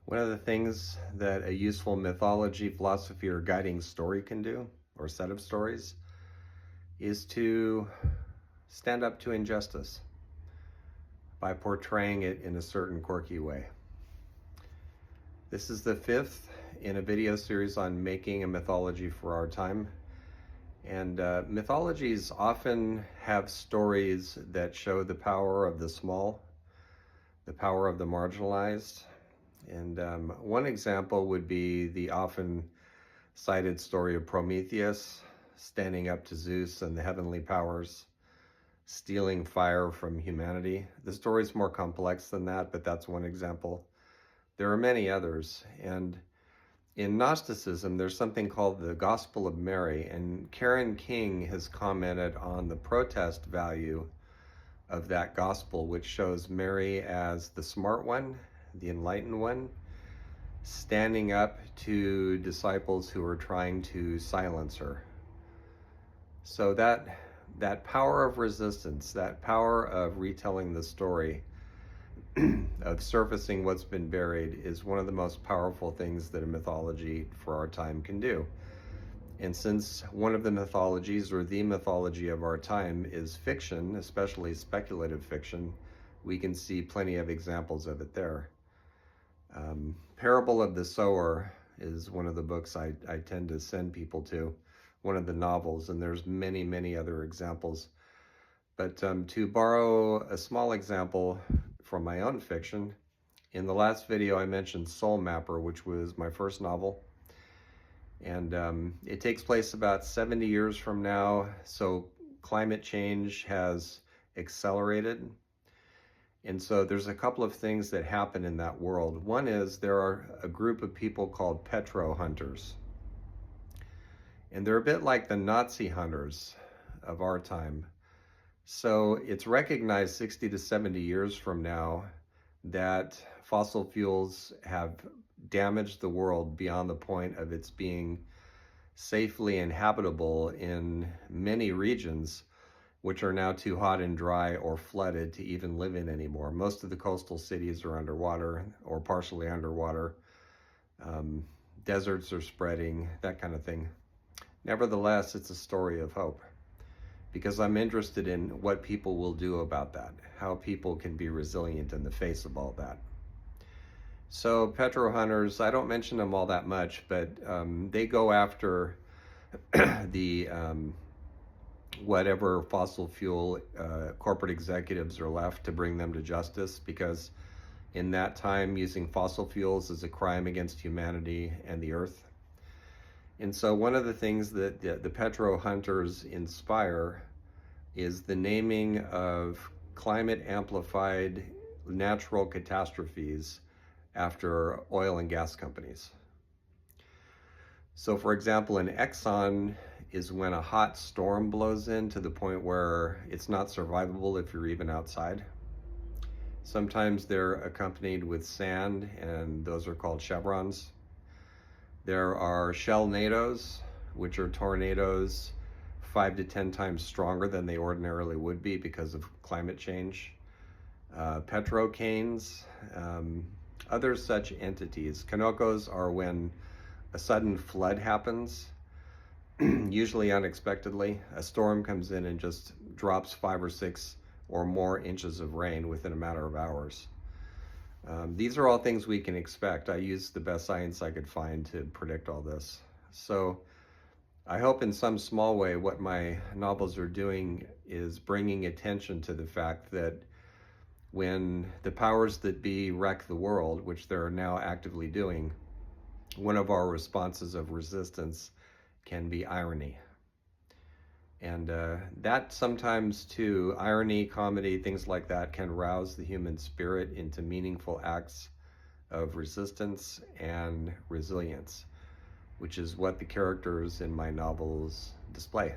One of the things that a useful mythology, philosophy, or guiding story can do, or set of stories, is to stand up to injustice by portraying it in a certain quirky way. This is the fifth in a video series on making a mythology for our time. And mythologies often have stories that show the power of the small, the power of the marginalized. And one example would be the often cited story of Prometheus standing up to Zeus and the heavenly powers, stealing fire from humanity. The story is more complex than that, but that's one example. There are many others. And in Gnosticism, there's something called the Gospel of Mary, and Karen King has commented on the protest value of that gospel, which shows Mary as the smart one, the enlightened one, standing up to disciples who are trying to silence her. So that power of resistance, that power of retelling the story, of surfacing what's been buried, is one of the most powerful things that a mythology for our time can do. And since one of the mythologies, or the mythology of our time, is fiction, especially speculative fiction, we can see plenty of examples of it there. Parable of the Sower is one of the books I tend to send people to, one of the novels, and there's many, many other examples. But to borrow a small example from my own fiction, in the last video I mentioned Soul Mapper, which was my first novel. And it takes place about 70 years from now, so climate change has accelerated. And so there's a couple of things that happen in that world. One is there are a group of people called petro hunters. And they're a bit like the Nazi hunters of our time. So it's recognized 60 to 70 years from now that fossil fuels have damaged the world beyond the point of its being safely inhabitable in many regions, which are now too hot and dry or flooded to even live in anymore. Most of the coastal cities are underwater or partially underwater. Deserts are spreading, that kind of thing. Nevertheless, it's a story of hope, because I'm interested in what people will do about that, how people can be resilient in the face of all that. So petro hunters, I don't mention them all that much, but they go after the whatever fossil fuel corporate executives are left, to bring them to justice, because in that time using fossil fuels is a crime against humanity and the earth. And so one of the things that the petro hunters inspire is the naming of climate amplified natural catastrophes after oil and gas companies. So for example, an Exxon is when a hot storm blows in to the point where it's not survivable if you're even outside. Sometimes they're accompanied with sand, and those are called chevrons. There are shellnados, which are tornadoes 5 to 10 times stronger than they ordinarily would be because of climate change. Petrocanes, other such entities. Kanokos are when a sudden flood happens, usually unexpectedly. A storm comes in and just drops 5 or 6 or more inches of rain within a matter of hours. These are all things we can expect. I used the best science I could find to predict all this. So I hope in some small way what my novels are doing is bringing attention to the fact that when the powers that be wreck the world, which they're now actively doing, one of our responses of resistance can be irony. And that sometimes too, irony, comedy, things like that, can rouse the human spirit into meaningful acts of resistance and resilience, which is what the characters in my novels display.